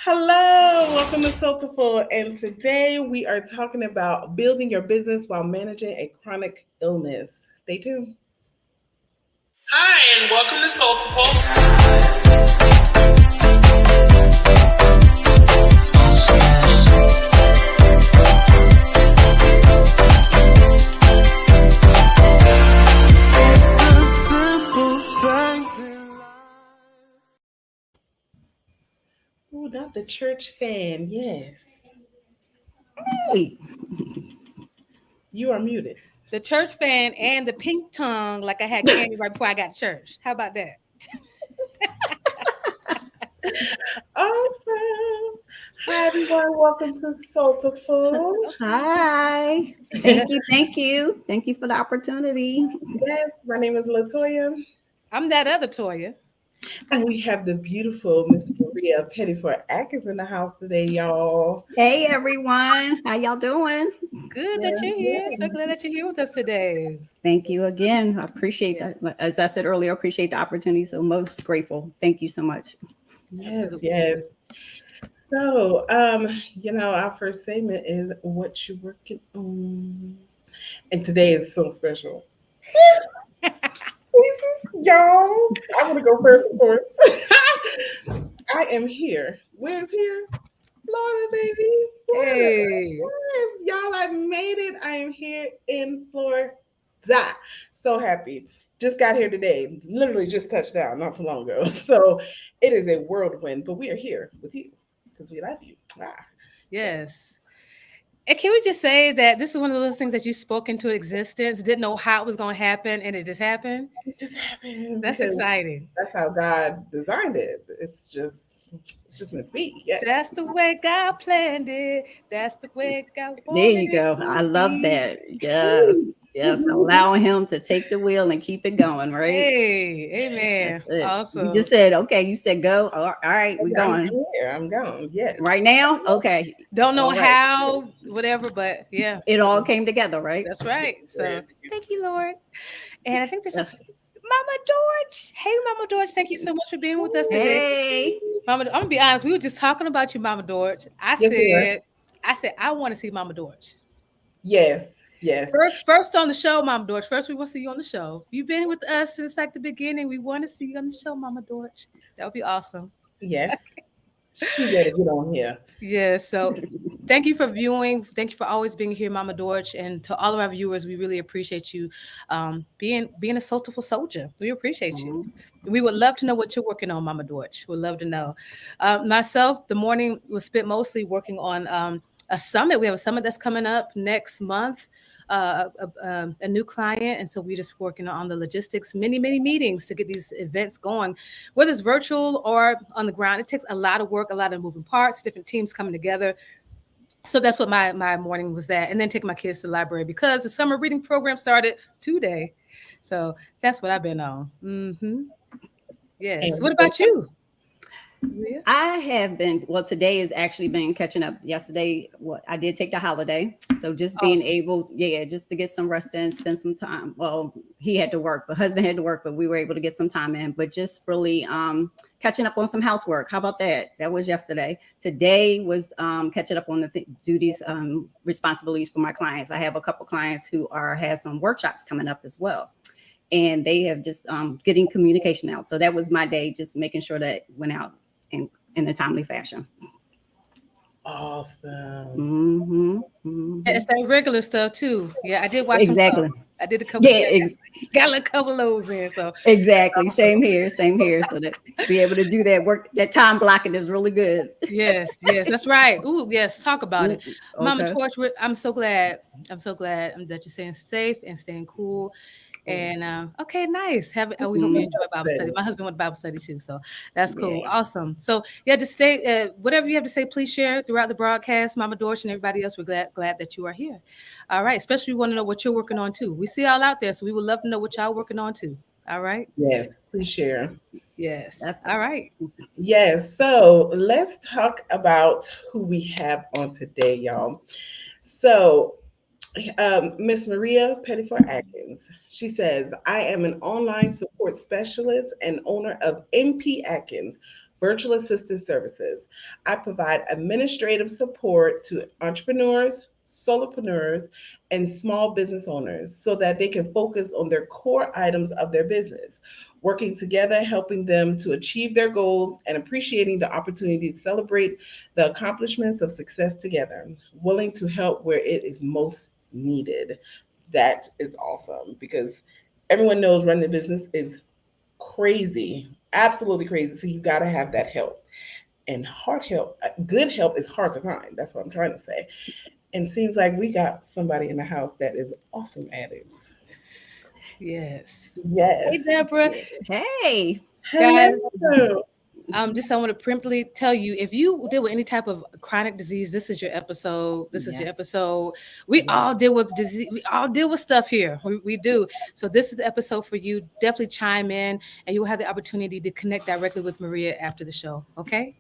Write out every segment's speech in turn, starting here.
Hello, welcome to Soultiful, and today we are talking about building your business while managing a chronic illness. Stay tuned. Hi, and welcome to Soultiful. Oh, not the church fan. Yes, Hey, you are muted. The church fan and the pink tongue, like I had candy right before I got to church. How about that? Awesome. Hi, everyone. Welcome to Soultiful. hi. Thank you for the opportunity. Yes, my name is Latoya, I'm that other Toya. and we have the beautiful Miss Maria Pettiford Atkins in the house today, y'all. Hey everyone, how y'all doing? Good that Yes, you're here. So yes. glad that you're here with us today. Thank you again. I appreciate that. As I said earlier, I appreciate the opportunity. So most grateful. Thank you so much. Yes, Absolutely. yes. So, our first segment is what you working on. And today is so special. Jesus, y'all. I want to go first, of course. I am here. Where's here? Florida, baby. Florida. Hey. Yes, y'all, I made it. I am here in Florida. So happy. Just got here today. Literally just touched down not too long ago. So it is a whirlwind, but we are here with you because we love you. Yes. And can we just say that this is one of those things that you spoke into existence, didn't know how it was going to happen, and it just happened? It just happened That's because exciting. that's how God designed it. It's just meant to be. Yes. That's the way God planned it. That's the way God There wanted you it go. I to love be. that. Yes, yes. Allowing him to take the wheel and keep it going, right? Hey, That's amen. it. You Awesome. just said, okay, you said go. All right, we're I'm going. here. I'm gone. Yes. Right now? Okay. Don't know All right. how, whatever, but yeah. It all So came together, right? that's right. So thank you, Lord. And I think there's Yes. Mama George. Hey, Mama George. Thank you so much for being with us today. Hey. Mama, I'm gonna be honest. We were just talking about you, Mama George. Yes, we were. I said, I want to see Mama George. Yes. Yes. First on the show, Mama George. First, we want to see you on the show. You've been with us since like the beginning. We want to see you on the show, Mama George. That would be awesome. Yes. She better get on here. Yeah, so thank you for viewing. Thank you for always being here, Mama Dorch. And to all of our viewers, we really appreciate you being a soulful soldier. We appreciate you. Mhm. We would love to know what you're working on, Mama Dorch. We'd love to know. Myself, the morning was spent mostly working on a summit. We have a summit that's coming up next month. A new client, and so we're just working on the logistics, many meetings to get these events going, whether it's virtual or on the ground. It takes a lot of work, a lot of moving parts, different teams coming together. So that's what my morning was, that, and then taking my kids to the library because the summer reading program started today. So that's what I've been on. Yes. And What about you? Yeah. I have been, well, today has actually been catching up. Yesterday, what I did take the holiday. So just being Awesome. able, yeah, just to get some rest in, spend some time. Well, he had to work, but husband had to work, but we were able to get some time in, but just really catching up on some housework. How about that? That was yesterday. Today was catching up on the duties, responsibilities for my clients. I have a couple clients who has some workshops coming up as well. And they have just getting communication out. So that was my day, just making sure that went out in a timely fashion. awesome. Yeah, it's that regular stuff too. Yeah, I did watch them come. Exactly. I did a couple. Yeah, Yeah, got a couple of those in. So exactly. awesome. Same here. Same here. So that be able to do that work, that time blocking is really good. Yes, that's right. Ooh, yes, talk about it, Mama Okay. Torch. I'm so glad. I'm so glad that you're staying safe and staying cool. And okay, nice. We hope you enjoy Bible study. My husband went to Bible study too, so that's cool. Yeah. Awesome. So yeah, just stay. Whatever you have to say, please share throughout the broadcast, Mama Dorch and everybody else. We're glad that you are here. All right. Especially we want to know what you're working on too. We see all out there, so we would love to know what y'all working on too. All right. Yes. Please share. Yes. Definitely. All right. Yes. So let's talk about who we have on today, y'all. So Miss Maria Pettiford Atkins. She says, I am an online support specialist and owner of MP Atkins, virtual assistant services. I provide administrative support to entrepreneurs, solopreneurs, and small business owners so that they can focus on their core items of their business, working together, helping them to achieve their goals, and appreciating the opportunity to celebrate the accomplishments of success together, willing to help where it is most needed. That is awesome because everyone knows running a business is crazy, absolutely crazy. So you got to have that help. And hard help, good help is hard to find. That's what I'm trying to say. And it seems like we got somebody in the house that is awesome at it. Yes. Hey, Yes. Deborah. Yeah. Hey. Guys, Hello. just I want to promptly tell you, if you deal with any type of chronic disease, this is your episode. This is your Yes. episode. We all deal with disease. We all deal with stuff here. We do. So this is the episode for you. Definitely chime in, and you will have the opportunity to connect directly with Maria after the show. Okay.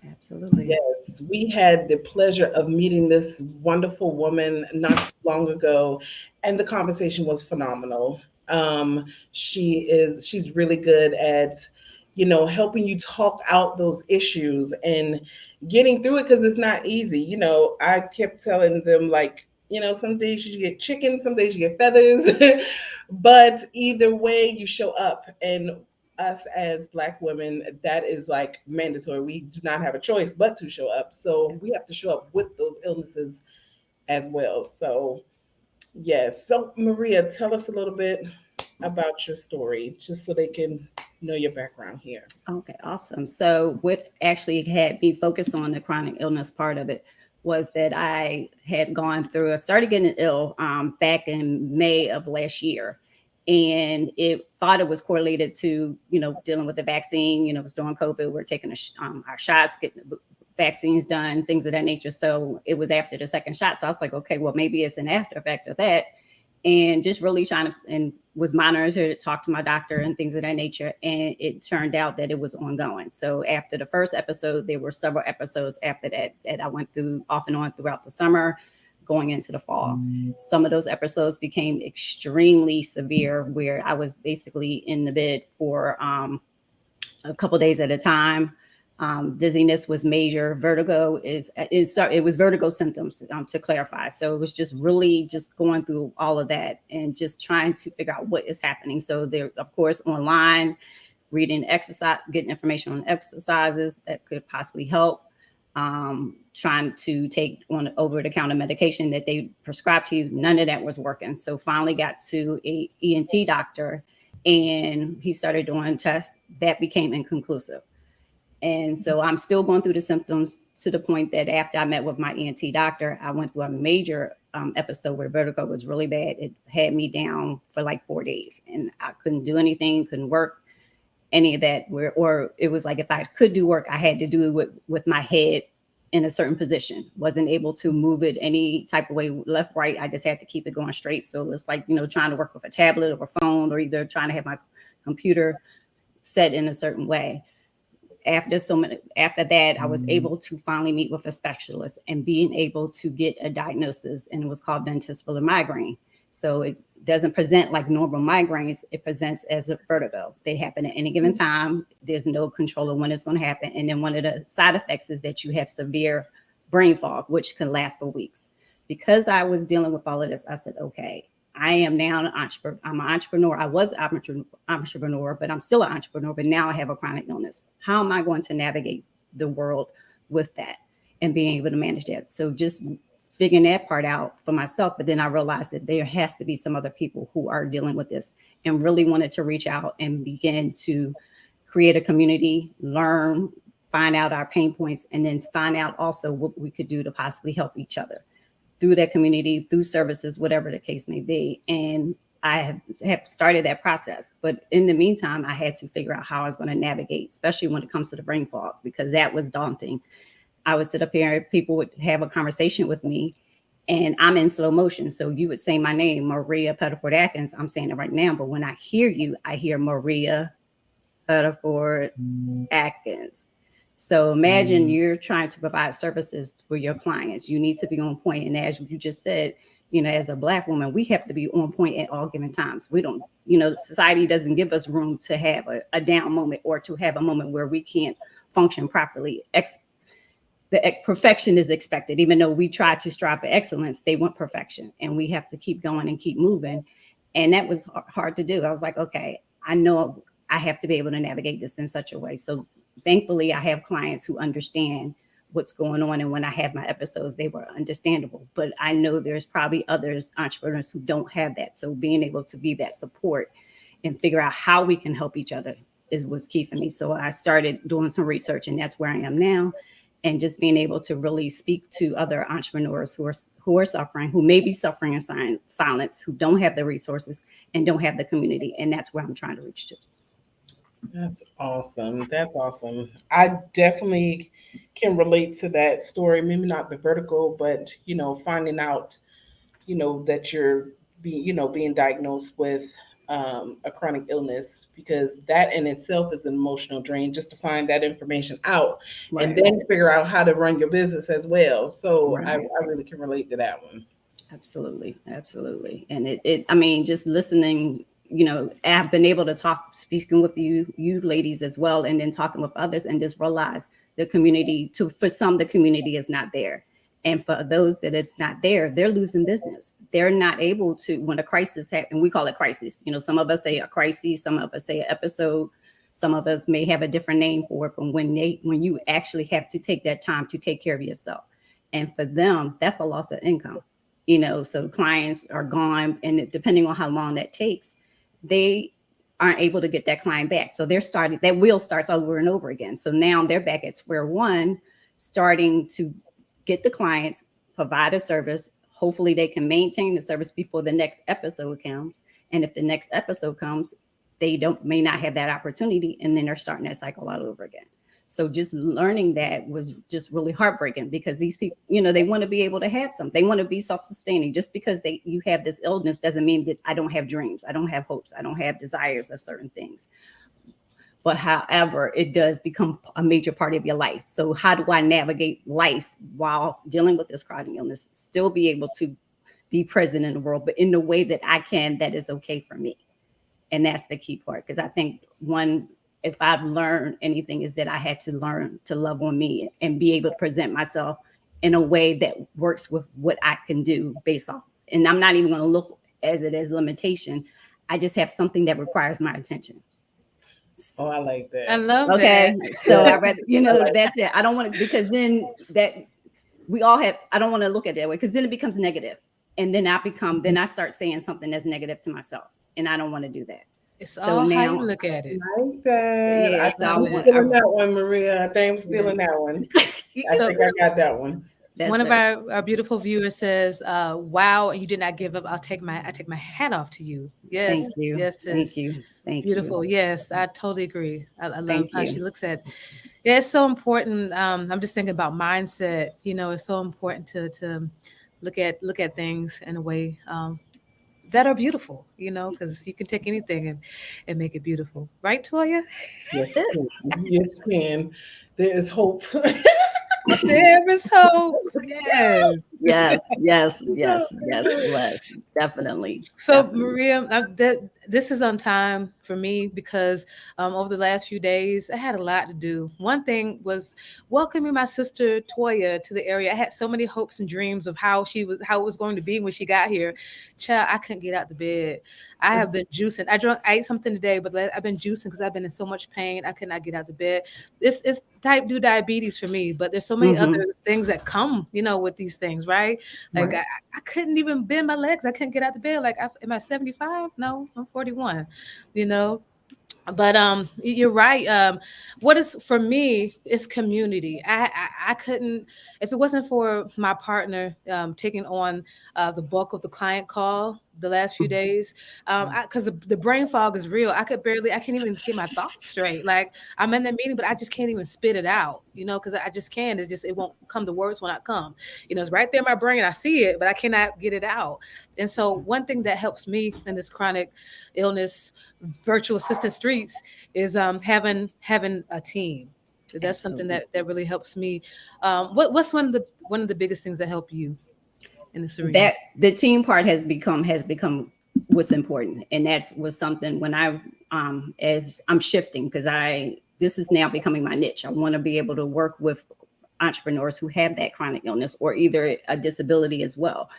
Absolutely. Yes, we had the pleasure of meeting this wonderful woman not too long ago, and the conversation was phenomenal. She's really good at, helping you talk out those issues and getting through it because it's not easy. I kept telling them like, some days you get chicken, some days you get feathers, but either way you show up. And us as Black women, that is like mandatory. We do not have a choice but to show up. So we have to show up with those illnesses as well. So yes. So Maria, tell us a little bit about your story, just so they can know your background here. Okay, awesome. So what actually had me focused on the chronic illness part of it was that I had I started getting ill back in May of last year. And thought it was correlated to, dealing with the vaccine, it was during COVID, we're taking our shots, getting the vaccines done, things of that nature. So it was after the second shot. So I was like, okay, well, maybe it's an after effect of that. And just really trying to, and was monitoring to talk to my doctor and things of that nature. And it turned out that it was ongoing. So after the first episode, there were several episodes after that I went through off and on throughout the summer, going into the fall. Some of those episodes became extremely severe, where I was basically in the bed for a couple days at a time. Dizziness was major. Vertigo it was vertigo symptoms, to clarify. So it was just really just going through all of that and just trying to figure out what is happening. So there, of course, online, reading exercise, getting information on exercises that could possibly help. Trying to take on over-the-counter medication that they prescribed to you. None of that was working. So finally got to a ENT doctor, and he started doing tests that became inconclusive. And so I'm still going through the symptoms, to the point that after I met with my ENT doctor, I went through a major episode where vertigo was really bad. It had me down for like 4 days, and I couldn't do anything, couldn't work, any of that. Or it was like, if I could do work, I had to do it with my head in a certain position. Wasn't able to move it any type of way, left, right. I just had to keep it going straight. So it's like, trying to work with a tablet or a phone, or either trying to have my computer set in a certain way. After that, I was able to finally meet with a specialist and being able to get a diagnosis, and it was called the Anticipated Migraine. So it doesn't present like normal migraines. It presents as a vertigo. They happen at any given time. There's no control of when it's going to happen. And then one of the side effects is that you have severe brain fog, which can last for weeks. Because I was dealing with all of this, I said, okay, I am now an entrepreneur. I'm an entrepreneur. I was an entrepreneur, but I'm still an entrepreneur. But now I have a chronic illness. How am I going to navigate the world with that and being able to manage that? So just figuring that part out for myself. But then I realized that there has to be some other people who are dealing with this, and really wanted to reach out and begin to create a community, learn, find out our pain points, and then find out also what we could do to possibly help each other through that community, through services, whatever the case may be. And I have started that process. But in the meantime, I had to figure out how I was going to navigate, especially when it comes to the brain fog, because that was daunting. I would sit up here, people would have a conversation with me, and I'm in slow motion. So you would say my name, Maria Pettiford Atkins. I'm saying it right now, but when I hear you, I hear Maria Pettiford Atkins. So imagine you're trying to provide services for your clients. You need to be on point. And as you just said, as a Black woman, we have to be on point at all given times. We don't, society doesn't give us room to have a down moment, or to have a moment where we can't function properly. Perfection is expected, even though we try to strive for excellence. They want perfection, and we have to keep going and keep moving. And that was hard to do. I was like, okay, I know I have to be able to navigate this in such a way. So thankfully, I have clients who understand what's going on. And when I have my episodes, they were understandable. But I know there's probably others, entrepreneurs, who don't have that. So being able to be that support and figure out how we can help each other was key for me. So I started doing some research, and that's where I am now. And just being able to really speak to other entrepreneurs who are suffering, who may be suffering in silence, who don't have the resources and don't have the community. And that's where I'm trying to reach to. That's awesome. That's awesome. I definitely can relate to that story. Maybe not the vertical, but finding out, that you're being diagnosed with a chronic illness, because that in itself is an emotional drain, just to find that information out and then figure out how to run your business as well. So I really can relate to that one. Absolutely. And I mean, just listening, I've been able to speaking with you ladies as well, and then talking with others, and just realize the community for some, the community is not there. And for those that it's not there, they're losing business. They're not able to, when a crisis happens, and we call it crisis. Some of us say a crisis, some of us say an episode, some of us may have a different name for it, but when you actually have to take that time to take care of yourself. And for them, that's a loss of income. So clients are gone, and depending on how long that takes, they aren't able to get that client back. So that wheel starts over and over again. So now they're back at square one, starting to get the clients, provide a service. Hopefully they can maintain the service before the next episode comes. And if the next episode comes, they may not have that opportunity. And then they're starting that cycle all over again. So just learning that was just really heartbreaking, because these people, they want to be able to have something. They want to be self-sustaining. Just because you have this illness doesn't mean that I don't have dreams. I don't have hopes. I don't have desires of certain things. But however, it does become a major part of your life. So how do I navigate life while dealing with this chronic illness, still be able to be present in the world, but in the way that I can, that is okay for me? And that's the key part. Because I think if I've learned anything, is that I had to learn to love on me and be able to present myself in a way that works with what I can do based off. And I'm not even going to look at it as limitation. I just have something that requires my attention. Oh, I like that. I love that. So I rather, like that's it. I don't want to, because then I don't want to look at it that way, because then it becomes negative. And then I start saying something that's negative to myself. And I don't want to do that. It's so all how you look at it. I like that. Yeah, I'm stealing that one, Maria. I think I'm stealing that one. I think I got that one. One of our beautiful viewers says, "Wow, you did not give up. I take my hat off to you." Yes, thank you. Yes, thank you. Beautiful. Yes, I totally agree. I love how she looks at. Yeah, it's so important. I'm just thinking about mindset. It's so important to look at things in a way that are beautiful. Because you can take anything and make it beautiful, right, Toya? Yes, you can. There is hope. There is hope. Yes. Definitely. So Maria, this is on time for me, because over the last few days I had a lot to do. One thing was welcoming my sister Toya to the area. I had so many hopes and dreams of how it was going to be when she got here. Child, I couldn't get out the bed. I have been juicing. I ate something today, but I've been juicing because I've been in so much pain. I could not get out the bed. It's type 2 diabetes for me, but there's so many other things that come, with these things, right? Like I couldn't even bend my legs. I couldn't get out the bed. Like, am I 75? No, I'm 41. But you're right. What is for me is community. I couldn't, if it wasn't for my partner taking on the bulk of the client call the last few days, because the brain fog is real. I can't even get my thoughts straight. Like, I'm in the meeting, but I just can't even spit it out, because I just can't. It won't come. The words will not come. It's right there in my brain. I see it, but I cannot get it out. And so one thing that helps me in this chronic illness virtual assistant streets is having a team. That's something that really helps me. What's one of the biggest things that help you in this arena? That the team part has become what's important, and was something when I as I'm shifting, because this is now becoming my niche. I want to be able to work with entrepreneurs who have that chronic illness or either a disability as well,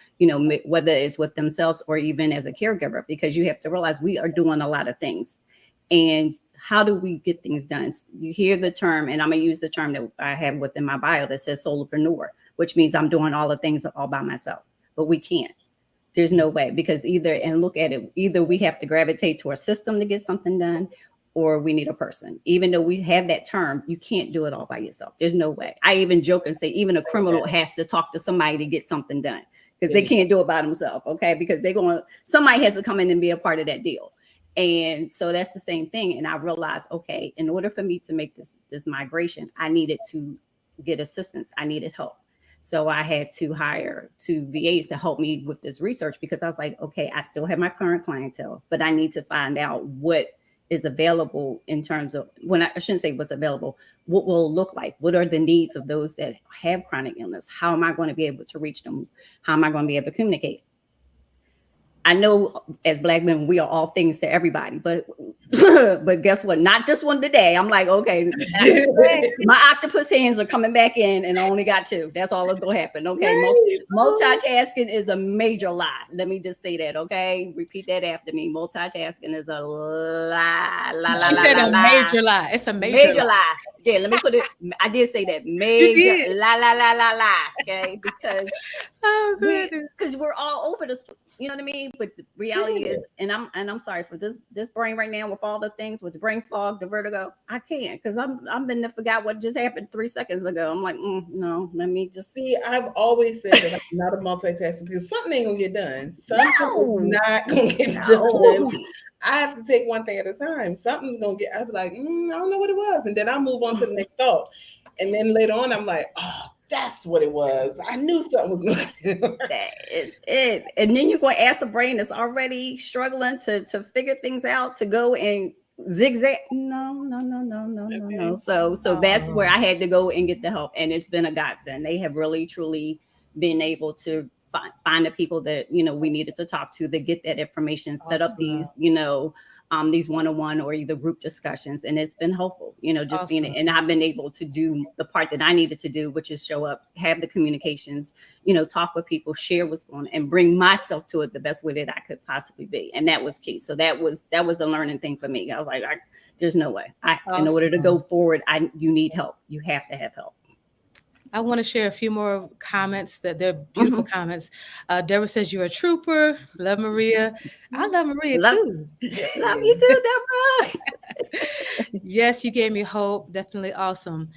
whether it's with themselves or even as a caregiver, because you have to realize we are doing a lot of things. And how do we get things done? You hear the term, and I'm going to use the term that I have within my bio that says solo-prenuer, which means I'm doing all the things all by myself, but we can't. There's no way, because either we have to gravitate to a system to get something done, or we need a person. Even though we have that term, you can't do it all by yourself. There's no way. I even joke and say even a criminal has to talk to somebody to get something done, because they can't do it by themselves. Okay, because somebody has to come in and be a part of that deal. And so that's the same thing. And I realized, okay, in order for me to make this migration, I needed to get assistance. I needed help. So I had to hire 2 VAs to help me with this research, because I was like, okay, I still have my current clientele, but I need to find out what is available in terms of, I shouldn't say what's available, what will it look like? What are the needs of those that have chronic illness? How am I going to be able to reach them? How am I going to be able to communicate? I know as Black men, we are all things to everybody, but guess what? Not this one today. I'm like, okay, my octopus hands are coming back in, and I only got 2. That's all that's gonna happen. Okay, multitasking is a major lie. Let me just say that. Okay, repeat that after me. Multitasking is a lie. She said a major lie. It's a major lie. Yeah, let me put it. I did say that. Major lie. Okay, because we're all over this. You know what I mean? But the reality is, and I'm sorry for this brain right now with all the things with the brain fog, the vertigo. I can't, because I'm been to forgot what just happened 3 seconds ago. I'm like, no, let me just see. I've always said that I'm not a multitasker, because something ain't gonna get done. Something is not gonna get done. I have to take one thing at a time. Something's gonna get. I'll be like, I don't know what it was, and then I'll move on to the next thought, and then later on, I'm like, oh, that's what it was. I knew something was going to. That is it. And then you're going to ask a brain that's already struggling to figure things out to go and zigzag. No. So that's where I had to go and get the help. And it's been a godsend. They have really, truly been able to find the people that, we needed to talk to get that information, set up these, these one-on-one or either group discussions. And it's been helpful, just being, and I've been able to do the part that I needed to do, which is show up, have the communications, talk with people, share what's going on, and bring myself to it the best way that I could possibly be. And that was key. So that was the learning thing for me. I was like, there's no way. In order to go forward, you need help. You have to have help. I want to share a few more comments that they're beautiful comments. Deborah says, you're a trooper. Love Maria. I love Maria too. Love you too, Deborah. Yes, you gave me hope. Definitely awesome.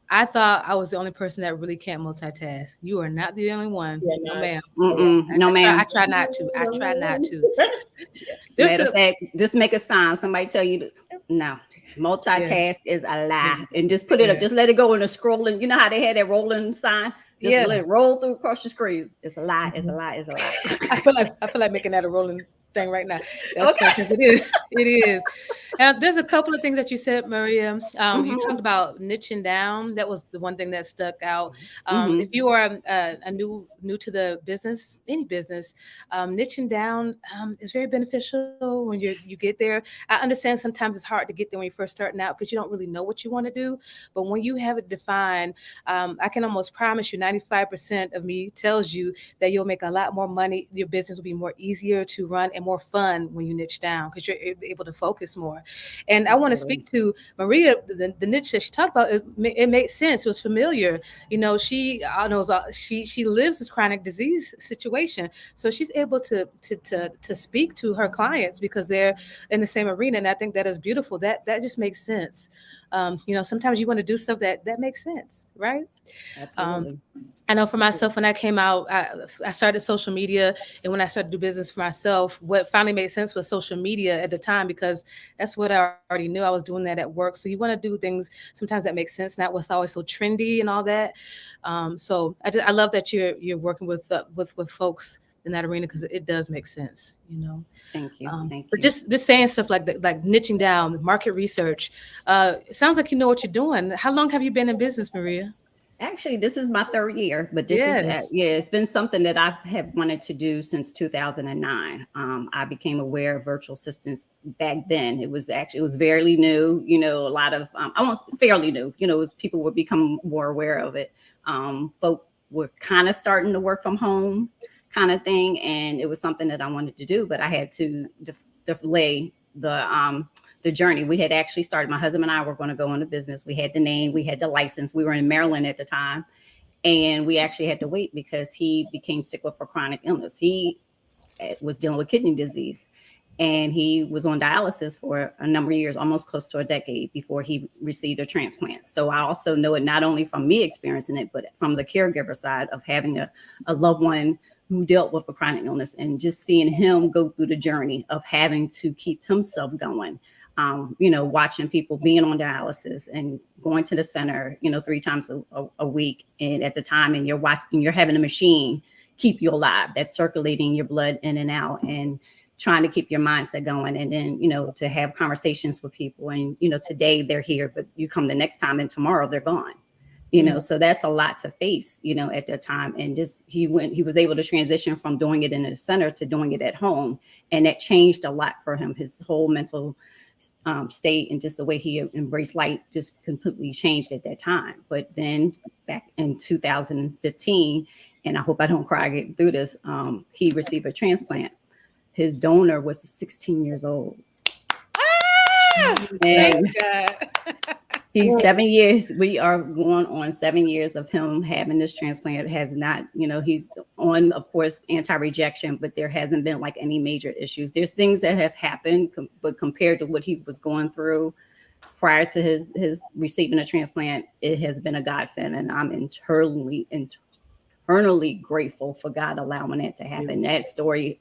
I thought I was the only person that really can't multitask. You are not the only one. No, ma'am. No, ma'am. I try not to. Matter of fact, just make a sign. Somebody tell you no. Multitask is a lie, and just put it up. Just let it go in a scrolling. You know how they had that rolling sign? Just let it roll through across the screen. It's a lie. It's a lie. It's a lie. I feel like making that a rolling thing right now. That's okay. It is. There's a couple of things that you said, Maria. You talked about niching down. That was the one thing that stuck out. If you are a new to the business, any business, niching down is very beneficial when you get there. I understand sometimes it's hard to get there when you're first starting out because you don't really know what you want to do. But when you have it defined, I can almost promise you 95% of me tells you that you'll make a lot more money. Your business will be more easier to run and more fun when you niche down because you're able to focus more. And I want to speak to Maria, the niche that she talked about. It made sense. It was familiar. She lives this chronic disease situation, so she's able to speak to her clients because they're in the same arena. And I think that is beautiful. That just makes sense. Sometimes you want to do stuff that makes sense, right? Absolutely. I know for myself, when I came out, I started social media, and when I started to do business for myself, what finally made sense was social media at the time because that's what I already knew. I was doing that at work. So you want to do things sometimes that make sense, not what's always so trendy and all that. So I love that you're working with folks in that arena because it does make sense, Thank you. Thank you. But just saying stuff like that, like niching down, market research. It sounds like you know what you're doing. How long have you been in business, Maria? Actually, this is my third year, but this is Yes. yeah, it's been something that I have wanted to do since 2009. I became aware of virtual assistants back then. It was fairly new. You know, a lot of I won't fairly new. You know, as people would become more aware of it. Folk were kind of starting to work from home, kind of thing, and it was something that I wanted to do, but I had to delay the journey. We had actually started, my husband and I were going to go into business. We had the name, we had the license. We were in Maryland at the time. And we actually had to wait because he became sick with a chronic illness. He was dealing with kidney disease. And he was on dialysis for a number of years, almost close to a decade before he received a transplant. So I also know it not only from me experiencing it, but from the caregiver side of having a loved one who dealt with a chronic illness and just seeing him go through the journey of having to keep himself going. You know, watching people being on dialysis and going to the center, you know, 3 times a week. And at the time, and you're having a machine keep you alive, that's circulating your blood in and out and trying to keep your mindset going. And then, you know, to have conversations with people and, you know, today they're here, but you come the next time and tomorrow they're gone. You know, so that's a lot to face, you know, at the time. And just he was able to transition from doing it in the center to doing it at home. And that changed a lot for him. His whole mental state and just the way he embraced life just completely changed at that time. But then back in 2015, and I hope I don't cry getting through this, he received a transplant. His donor was 16 years old. And he's 7 years. We are going on 7 years of him having this transplant. It has not, you know, he's on, of course, anti-rejection, but there hasn't been like any major issues. There's things that have happened, but compared to what he was going through prior to his receiving a transplant, it has been a godsend. And I'm eternally grateful for God allowing it to happen. That story,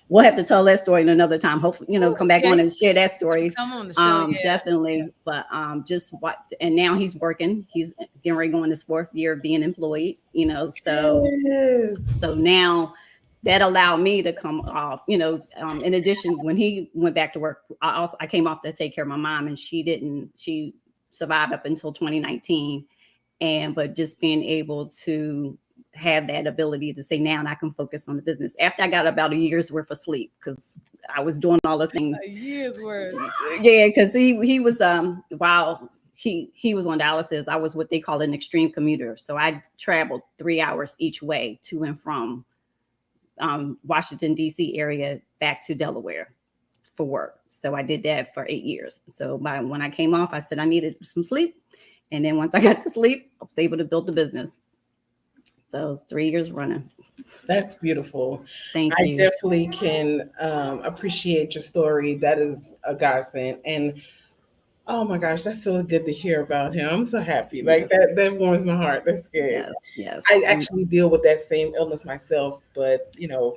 we'll have to tell that story in another time. Hopefully, you know, come back on and share that story. Come on the show, definitely. Yeah. But just what, and now he's working. He's getting ready to go in his 4th year of being employed. You know, so now that allowed me to come off. You know, in addition, when he went back to work, I came off to take care of my mom, and she survived up until 2019. But just being able to have that ability to say now, and I can focus on the business after I got about a year's worth of sleep, because I was doing all the things. A year's worth. Yeah, because he was while he was on dialysis, I was what they call an extreme commuter. So I traveled 3 hours each way to and from Washington D.C. area back to Delaware for work. So I did that for 8 years. So when I came off, I said I needed some sleep, and then once I got to sleep, I was able to build the business. So it was 3 years running. That's beautiful. Thank you. I definitely can appreciate your story. That is a godsend. And oh my gosh, that's so good to hear about him. I'm so happy. Like that warms my heart. That's good. Yes. I actually deal with that same illness myself, but you know,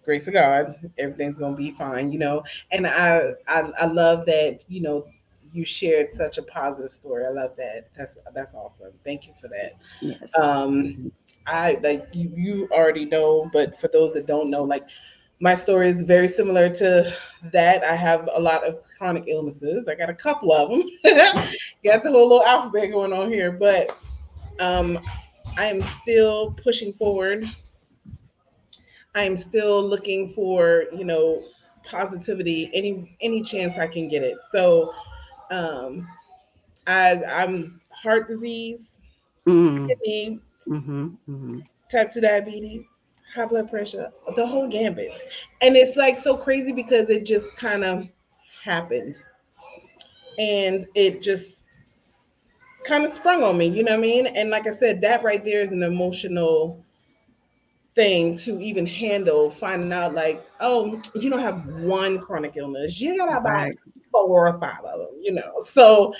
grace of God, everything's gonna be fine, you know. And I love that, you know, you shared such a positive story. I love that. That's awesome. Thank you for that. Yes. I like you already know, but for those that don't know, like my story is very similar to that. I have a lot of chronic illnesses. I got a couple of them. Got the whole little alphabet going on here, but I am still pushing forward. I am still looking for, you know, positivity any chance I can get it. So I'm heart disease, kidney, type 2 diabetes, high blood pressure, the whole gambit. And it's like so crazy because it just kind of happened. And it just kind of sprung on me, you know what I mean? And like I said, that right there is an emotional thing to even handle, finding out like, oh, you don't have one chronic illness, you got about 4 or 5 of them, you know. So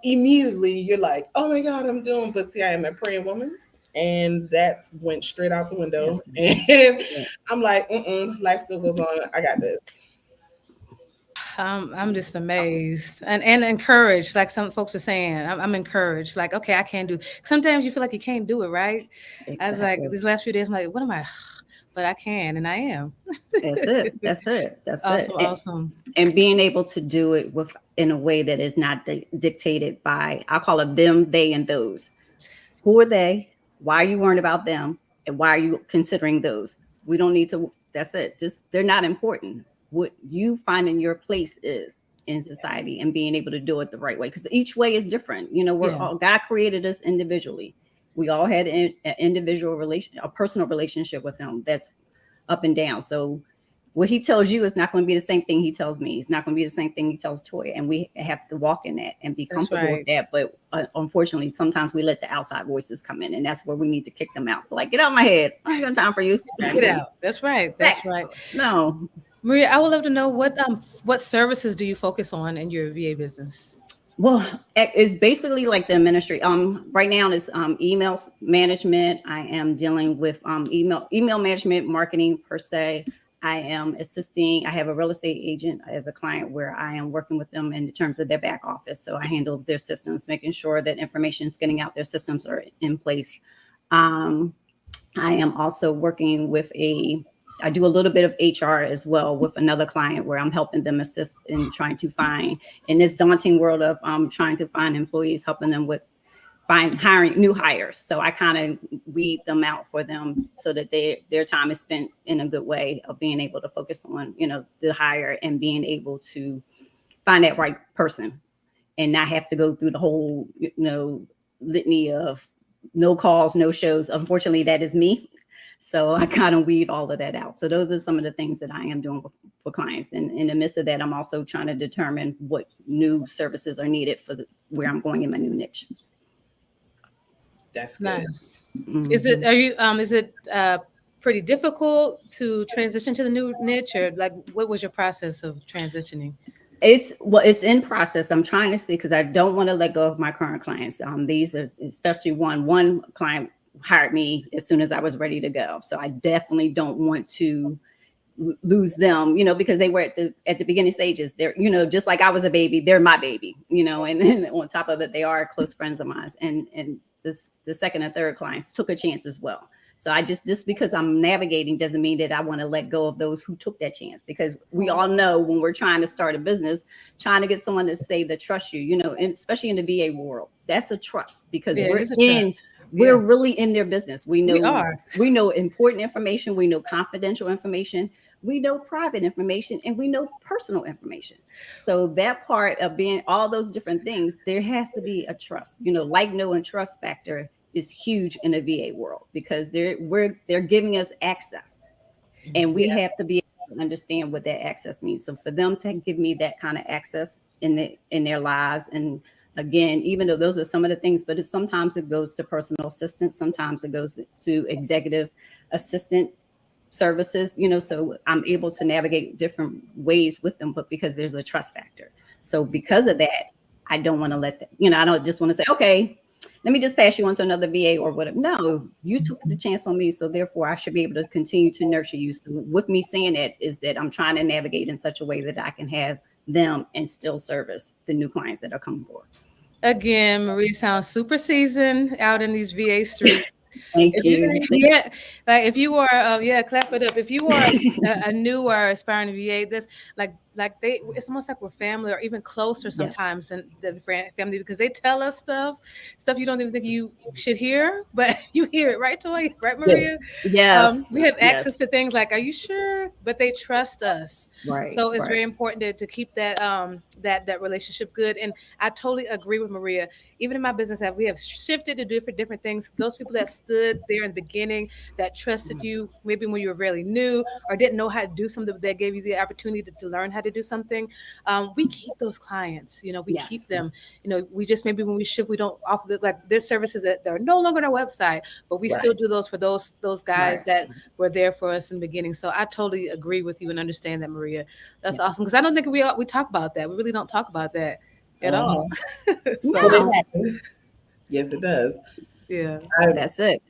immediately you're like, oh my God, I'm doomed. But see, I am a praying woman, and that went straight out the window. And I'm like, life still goes on. I got this. I'm just amazed and encouraged. Like some folks are saying, I'm encouraged. Like, okay, I can't do. Sometimes you feel like you can't do it, right? Exactly. I was like, these last few days, I'm like, what am I? But I can, and I am. That's it. Awesome. And being able to do it in a way that is not dictated by, I'll call it them, they, and those. Who are they? Why are you worrying about them? And why are you considering those? We don't need to, that's it. Just, they're not important. What you find in your place is in society and being able to do it the right way. Because each way is different. You know, we're all, God created us individually. We all had an individual relation, a personal relationship with him that's up and down. So what he tells you is not going to be the same thing he tells me. It's not going to be the same thing he tells Toya. And we have to walk in that and be comfortable with that. But unfortunately, sometimes we let the outside voices come in, and that's where we need to kick them out. Like, get out of my head. I ain't got time for you. Get out. That's right. That's right. No. Maria, I would love to know what services do you focus on in your VA business? Well, it's basically like the administrative. Right now is email management. I am dealing with email management, marketing per se. I am assisting. I have a real estate agent as a client where I am working with them in terms of their back office. So I handle their systems, making sure that information is getting out. Their systems are in place. I am also working with I do a little bit of HR as well with another client where I'm helping them assist in trying to find, in this daunting world of trying to find employees, helping them with hiring new hires. So I kind of weed them out for them so that their time is spent in a good way of being able to focus on, you know, the hire and being able to find that right person and not have to go through the whole, you know, litany of no calls, no shows. Unfortunately, that is me. So I kind of weed all of that out. So those are some of the things that I am doing for clients. And in the midst of that, I'm also trying to determine what new services are needed for where I'm going in my new niche. That's good. Nice. Mm-hmm. Is it pretty difficult to transition to the new niche, or like what was your process of transitioning? It's in process. I'm trying to see, because I don't want to let go of my current clients. These are, especially one client hired me as soon as I was ready to go. So I definitely don't want to lose them, you know, because they were at the beginning stages. They're, you know, just like I was a baby, they're my baby, you know, and then on top of it, they are close friends of mine. And the second and third clients took a chance as well. So I just because I'm navigating doesn't mean that I want to let go of those who took that chance, because we all know when we're trying to start a business, trying to get someone to say that trust you, you know, and especially in the VA world, that's a trust, because we're really in their business. We know important information. We know confidential information. We know private information, and we know personal information. So that part of being all those different things, there has to be a trust, you know, like, know, and trust factor is huge in the VA world, because they're giving us access, and we have to be able to understand what that access means. So for them to give me that kind of access in their lives, and again, even though those are some of the things, but sometimes it goes to personal assistance, sometimes it goes to executive assistant services, you know, so I'm able to navigate different ways with them, but because there's a trust factor. So because of that, I don't want to let them, you know, I don't just want to say, okay, let me just pass you on to another VA or whatever. No, you took the chance on me, so therefore I should be able to continue to nurture you. So with me saying that is that I'm trying to navigate in such a way that I can have them and still service the new clients that are coming forward. Again, Marie sounds super seasoned out in these VA streets. Thank you. Yeah, like if you are, clap it up. If you are a new or aspiring VA, this it's almost like we're family, or even closer sometimes than family, because they tell us stuff you don't even think you should hear, but you hear it, right, Toya? Right, Maria? Yes. We have access to things like, are you sure? But they trust us, right? So it's very important to keep that that relationship good. And I totally agree with Maria. Even in my business, we have shifted to different things. Those people that stood there in the beginning, that trusted you, maybe when you were really new or didn't know how to do something, that gave you the opportunity to learn how to do something. We keep those clients, you know, we keep them, you know, we just, maybe when we shift, we don't offer there's services that are no longer on our website, but we still do those for those guys that were there for us in the beginning. So I totally agree with you and understand that, Maria. That's awesome. Because I don't think we talk about that. We really don't talk about that at all. So, yes, it does. Yeah, that's it.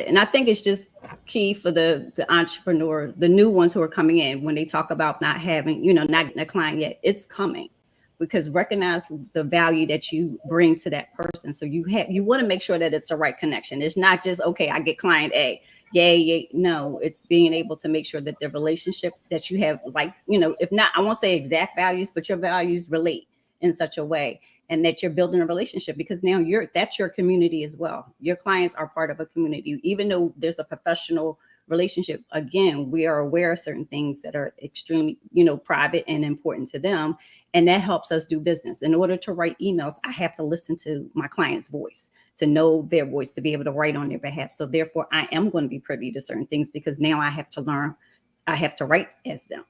And I think it's just key for the entrepreneur, the new ones who are coming in, when they talk about not having, you know, not getting a client yet, it's coming, because recognize the value that you bring to that person. So you want to make sure that it's the right connection. It's not just, okay, I get client A. Yay. No, it's being able to make sure that the relationship that you have, like, you know, if not, I won't say exact values, but your values relate in such a way and that you're building a relationship, because now that's your community as well. Your clients are part of a community, even though there's a professional relationship. Again, we are aware of certain things that are extremely, private and important to them. And that helps us do business. In order to write emails, I have to listen to my client's voice, to know their voice, to be able to write on their behalf. So therefore, I am going to be privy to certain things, because now I have to learn, I have to write as them.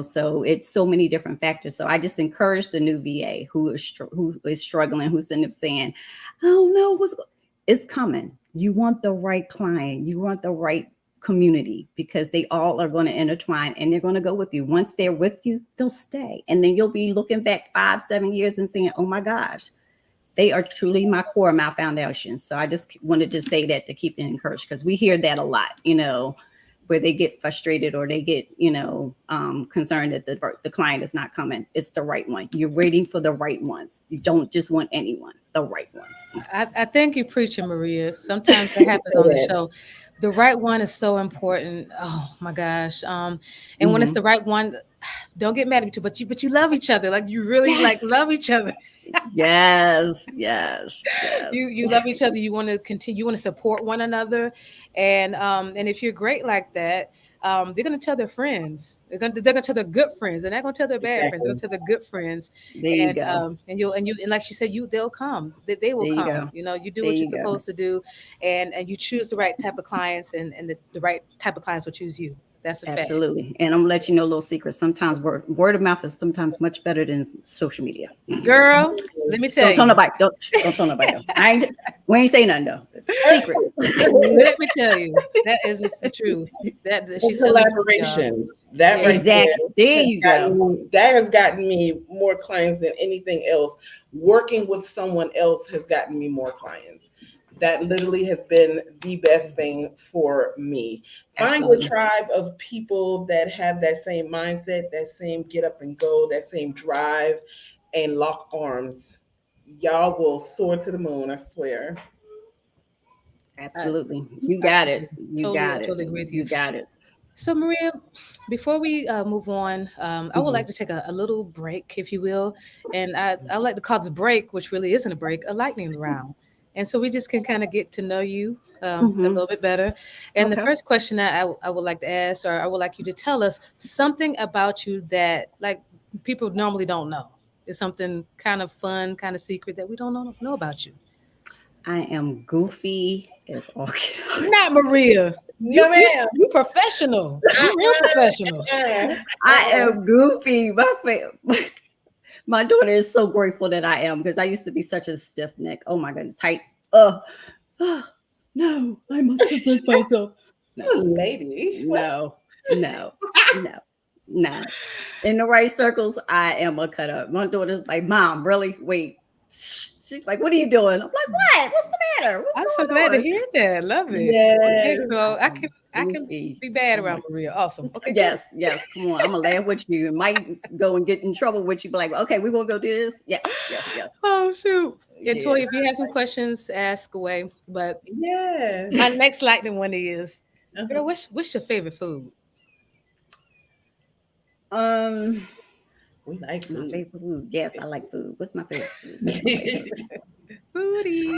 So it's so many different factors. So I just encourage the new VA who is struggling, who's in up saying, "Oh no, it's coming." You want the right client, you want the right community, because they all are going to intertwine and they're going to go with you. Once they're with you, they'll stay, and then you'll be looking back 5-7 years and saying, "Oh my gosh, they are truly my core, my foundation." So I just wanted to say that to keep it encouraged, because we hear that a lot, where they get frustrated or they get, concerned that the client is not coming. It's the right one. You're waiting for the right ones. You don't just want anyone, the right ones. I think you're preaching, Maria. Sometimes that happens on the show. The right one is so important. Oh my gosh. And when it's the right one, don't get mad at me too, but you love each other. Like you really love each other. Yes. You love each other. You want to continue. You want to support one another, and if you're great like that, they're gonna tell their friends. They're gonna tell their good friends. They're not gonna tell their bad friends. They're gonna tell their good friends. There you go. And like she said, they'll come. They will come. You do what you're supposed to do, and you choose the right type of clients, and the right type of clients will choose you. That's a fact. Absolutely. And I'm gonna let you know a little secret. Sometimes word of mouth is sometimes much better than social media. Girl, let me tell you. Don't tell nobody. We ain't say nothing though. Secret. Let me tell you, that is just the truth. That she's collaboration. That right exactly. There you go. That has gotten me more clients than anything else. Working with someone else has gotten me more clients. That literally has been the best thing for me. Find a tribe of people that have that same mindset, that same get up and go, that same drive, and lock arms. Y'all will soar to the moon, I swear. Absolutely. You got it. Totally agree with you. You got it. So, Maria, before we move on, I would like to take a little break, if you will. And I would like to call this break, which really isn't a break, a lightning round. And so we just can kind of get to know you a little bit better. And the first question that I would like to ask, or I would like you to tell us something about you that like people normally don't know. It's something kind of fun, kind of secret that we don't know about you. I am goofy as all get out. Not Maria. No, ma'am. You professional. You're real professional. I am goofy. My daughter is so grateful that I am, because I used to be such a stiff neck. Oh my goodness, tight. No, I must present myself. No, lady. No. In the right circles, I am a cut up. My daughter's like, "Mom, really? Wait." She's like, "What are you doing?" I'm like, "What? What's the matter? I'm so glad to hear that. Love it. Yeah. Okay, so I can be bad around Maria. Awesome. Okay. Yes. Come on, I'm gonna laugh with you. Might go and get in trouble with you, but like, okay, we're gonna go do this. Yes. Oh shoot. Yeah, Toya, if you have some questions, ask away. But my next lightning one is, girl, what's your favorite food? We like food. My favorite food. Yes, I like food. What's my favorite food? Foodie.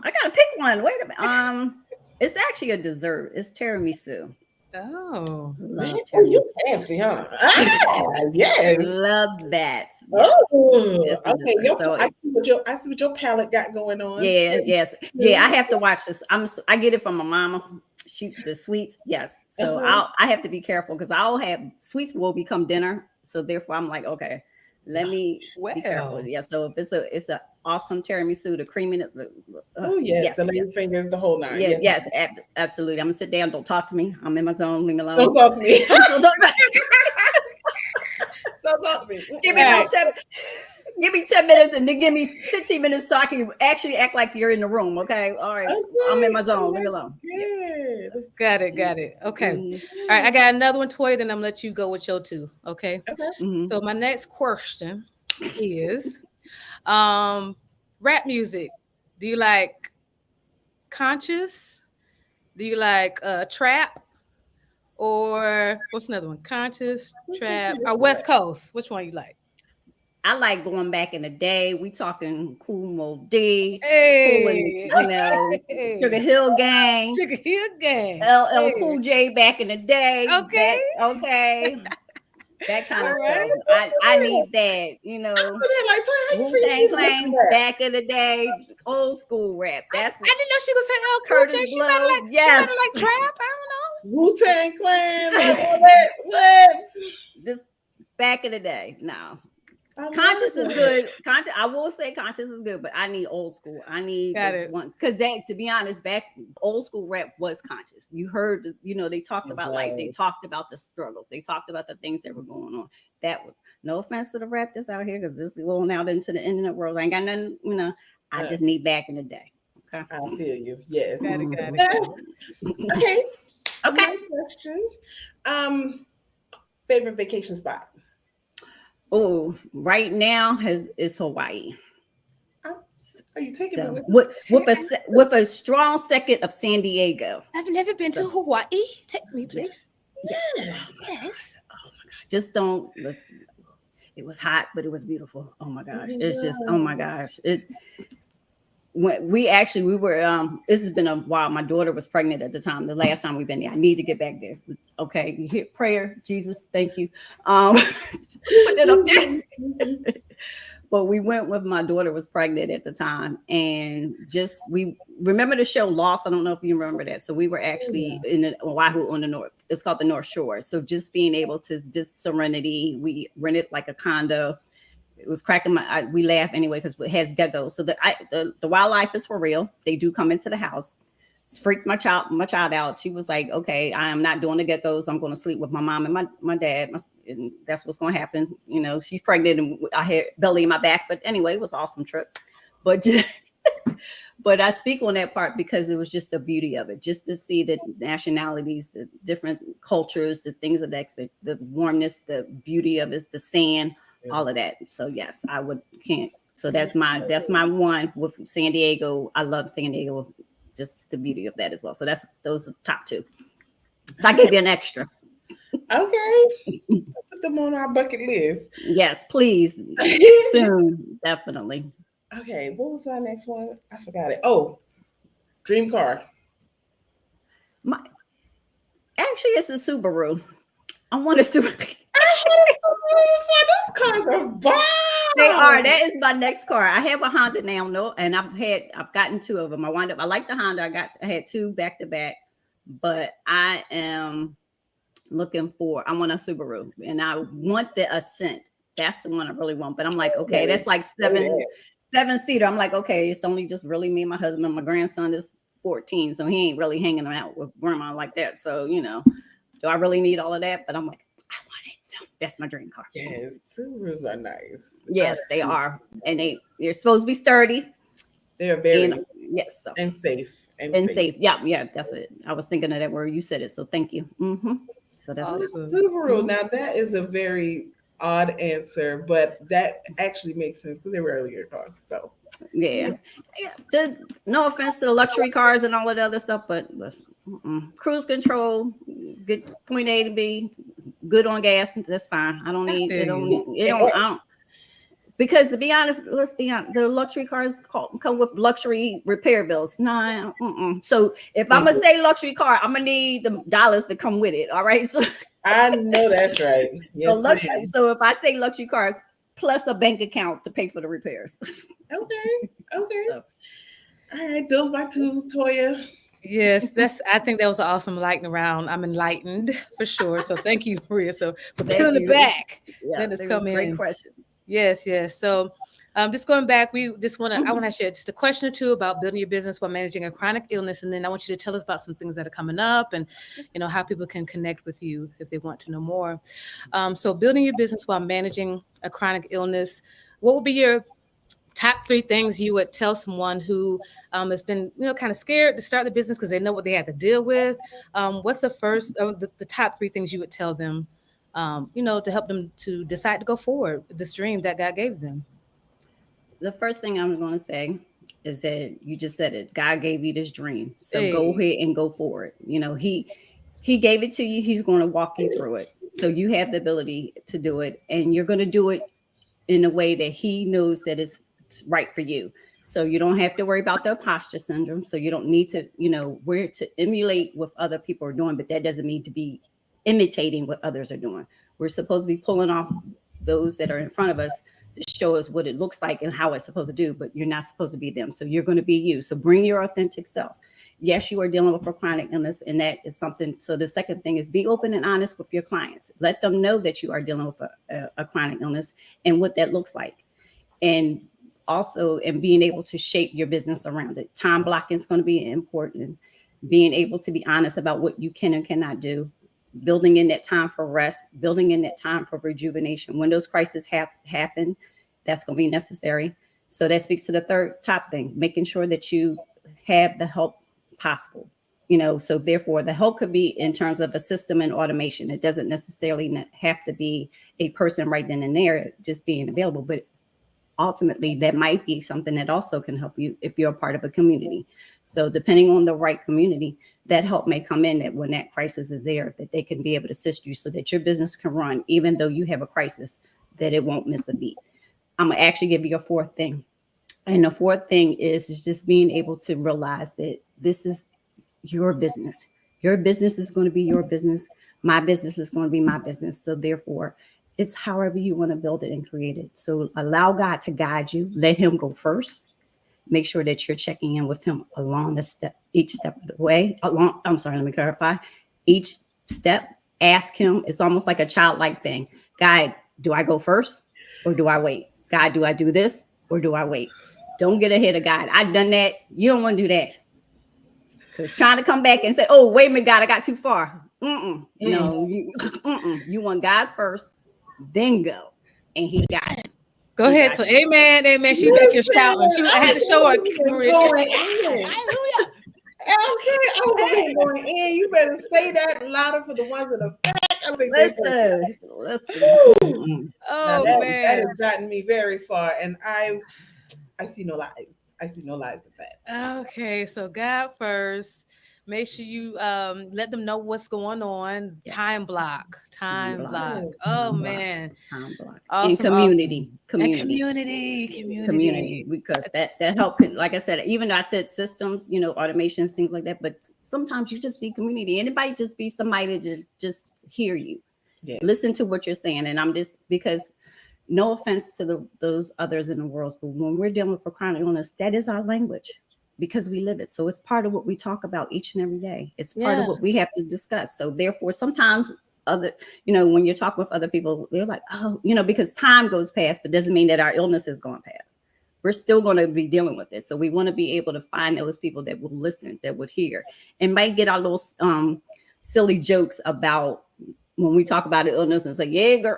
I gotta pick one. Wait a minute. It's actually a dessert. It's tiramisu. Oh, Love you fancy, huh? Yes. Love that. Yes. Oh, okay. I see what your palate got going on. Yeah, yes. Yeah, I have to watch this. I get it from my mama. The sweets, yes. So I have to be careful, because I'll have sweets will become dinner. So therefore, I'm like, okay, let me be careful. Yeah. So if it's a awesome tiramisu, the creaminess. Yes, the lady's fingers, the whole nine. Yeah, yes, absolutely. I'm gonna sit down. Don't talk to me. I'm in my zone. Leave me alone. Don't talk to me. Don't talk to me. Don't talk to me. Give me 10 minutes, and then give me 15 minutes so I can actually act like you're in the room. Okay. All right. Okay. I'm in my zone. Leave me alone. Good. Got it. Okay. All right. I got another one, Toya, then I'm gonna let you go with your two. Okay. So my next question is rap music. Do you like conscious? Do you like trap? Or what's another one? Conscious, trap, or West Coast? Which one you like? I like going back in the day. We talking Cool Mo D, Cool and Hey, Sugar Hill Gang, Sugar Hill Gang. LL Hey. Cool J back in the day. Okay. That kind All of right. stuff. I need that, After that, like, Toya, how you Wu feel Tang she listen to Clan that? back in the day, old school rap. That's I didn't know she was saying LL Cool J. Curtis She might have Blow. like Yes, trap. I don't know. Wu-Tang Clan, like all that. What? just back in the day. No, I love conscious is that. good. Conscious, I will say conscious is good, but I need old school. I need Got the it. one because that, to be honest, back old school rap was conscious. You heard, they talked about life. They talked about the struggles. They talked about the things that were going on. That was no offense to the rap that's out here because this is going out into the internet world. I ain't got nothing. I just need back in the day. Okay. I feel you. Yes. Got it. Okay. Okay. My question. Favorite vacation spot? Oh, right now is Hawaii. Are you taking me With a strong second of San Diego. I've never been to Hawaii. Take me, please. Yes. Just don't. It was hot, but it was beautiful. Oh my gosh! It's just, oh my gosh! When we were. This has been a while. My daughter was pregnant at the time. The last time we've been there, I need to get back there. Okay, you hear prayer, Jesus, thank you. Put it up there. But we went with my daughter was pregnant at the time, and we remember the show Lost. I don't know if you remember that. So we were actually in Oahu on the north. It's called the North Shore. So just being able to just serenity. We rented like a condo. It was cracking we laugh anyway because it has geckos. So the wildlife is for real. They do come into the house. It's freaked my child out. She was like, okay, I am not doing the geckos. I'm going to sleep with my mom and my dad. And that's what's going to happen. She's pregnant and I had belly in my back. But anyway, it was an awesome trip. But but I speak on that part because it was just the beauty of it. Just to see the nationalities, the different cultures, the things of the warmness, the beauty of it, the sand, all of that. So yes, can't. So that's my one with San Diego. I love San Diego. Just the beauty of that as well. So those are top two. So I gave you an extra. Okay. Put them on our bucket list. Yes, please. Soon, definitely. Okay, what was our next one? I forgot it. Oh, dream car. Actually, it's a Subaru. I want a Subaru. Those cars are bomb. They are. That is my next car. I have a Honda now, and I've gotten two of them. I like the Honda. I had two back to back, but I am looking I want a Subaru, and I want the Ascent. That's the one I really want. But I'm like, okay, that's like seven-seater. I'm like, okay, it's only just really me and my husband. My grandson is 14, so he ain't really hanging out with grandma like that. So, do I really need all of that? But I'm like, I want it. So that's my dream car. Yes, Subarus are nice. Yes, they are. And they're supposed to be sturdy. They're very yes. So. And safe. And safe. Yeah, that's it. I was thinking of that word. You said it. So thank you. Mm-hmm. So that's awesome. Subaru. Now that is a very odd answer, but that actually makes sense because they were earlier cars. So yeah. No offense to the luxury cars and all of the other stuff, but cruise control, good point A to B, good on gas. That's fine. I don't need it. Because to be honest, let's be honest, the luxury cars come with luxury repair bills. Nah. So if I'm gonna say luxury car, I'm gonna need the dollars to come with it. All right. So I know that's right. Yes, so if I say luxury car plus a bank account to pay for the repairs. Okay. So. All right, those my two, Toya. Yes, I think that was an awesome lightning round. I'm enlightened for sure. So thank you, Maria. So for peeling it back, let us come in. Great question. Yes. So just going back, I want to share just a question or two about building your business while managing a chronic illness. And then I want you to tell us about some things that are coming up and, how people can connect with you if they want to know more. So building your business while managing a chronic illness, what would be your top 3 things you would tell someone who has been, kind of scared to start the business because they know what they have to deal with? What's the first, the top 3 things you would tell them, to help them to decide to go forward with this dream that God gave them? The first thing I'm going to say is that you just said it. God gave you this dream. So go ahead and go for it. He gave it to you. He's going to walk you through it. So you have the ability to do it, and you're going to do it in a way that he knows that is right for you. So you don't have to worry about the imposter syndrome. So you don't need to, we're to emulate what other people are doing, but that doesn't mean to be imitating what others are doing. We're supposed to be pulling off those that are in front of us to show us what it looks like and how it's supposed to do, but you're not supposed to be them. So you're going to be you. So bring your authentic self. Yes, you are dealing with a chronic illness, and that is something. So the second thing is be open and honest with your clients. Let them know that you are dealing with a chronic illness and what that looks like. And also, and being able to shape your business around it. Time blocking is going to be important. Being able to be honest about what you can and cannot do. Building in that time for rest, building in that time for rejuvenation. When those crises happen, that's going to be necessary. So that speaks to the third top thing, making sure that you have the help possible. So therefore the help could be in terms of a system and automation. It doesn't necessarily have to be a person right then and there just being available, but ultimately that might be something that also can help you if you're a part of a community. So depending on the right community, that help may come in that when that crisis is there, that they can be able to assist you so that your business can run, even though you have a crisis, that it won't miss a beat. I'm gonna actually give you a fourth thing. And the fourth thing is just being able to realize that this is your business. Your business is going to be your business. My business is going to be my business. So therefore, it's however you want to build it and create it. So allow God to guide you. Let him go first. Make sure that you're checking in with him along each step of the way. Let me clarify. Each step, ask him. It's almost like a childlike thing. God, do I go first or do I wait? God, do I do this or do I wait? Don't get ahead of God. I've done that. You don't want to do that. Because trying to come back and say, oh, wait a minute, God, I got too far. No, you want God first, then go. And he got you. Go ahead. So amen. She back here shouting. I had to show her. Hallelujah. Okay, I was over here going in. You better say that louder for the ones in the back. I think listen. Oh, man. That has gotten me very far. And I see no lies. I see no lies with that. Okay, so God first. Make sure you let them know what's going on. Yes. Time block. Oh man. Time block. Awesome, and community. Awesome. And community. Because that help can, like I said, even though I said systems, automations, things like that, but sometimes you just need community. And it might just be somebody to just hear you. Yeah. Listen to what you're saying. And I'm just because no offense to those others in the world, but when we're dealing with chronic illness, that is our language because we live it. So it's part of what we talk about each and every day. It's part of what we have to discuss. So therefore, sometimes when you're talking with other people, they're like, oh, because time goes past, but doesn't mean that our illness is going past. We're still going to be dealing with it. So we want to be able to find those people that will listen, that would hear, and might get our little silly jokes about when we talk about the illness and say, yeah, girl,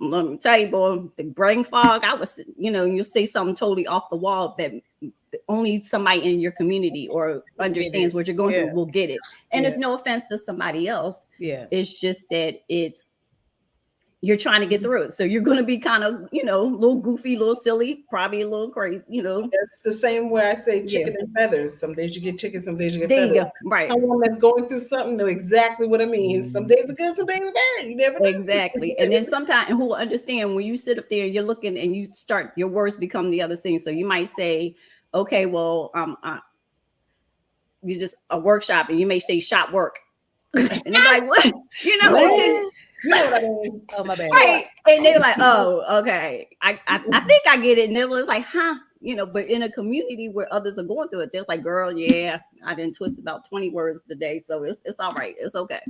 let me tell you, boy, the brain fog, I was, you'll say something totally off the wall that only somebody in your community or understands what you're going through will get it. And it's no offense to somebody else. Yeah. It's just that you're trying to get through it. So you're going to be kind of, a little goofy, a little silly, probably a little crazy, It's the same way I say chicken and feathers. Some days you get chicken, some days you get there feathers. You go. Right. Someone that's going through something know exactly what it means. Some days are good, some days are bad. You never know. Exactly. And then sometimes, and who will understand when you sit up there, you're looking and you start, your words become the other thing. So you might say, okay, well, you just a workshop and you may say shop work. And they're like, what? Because you know what I mean? Oh, my bad. Right. And they're like, oh, okay. I think I get it. And it was like, huh? But in a community where others are going through it, they're like, girl, yeah, I didn't twist about 20 words today. So it's all right. It's okay.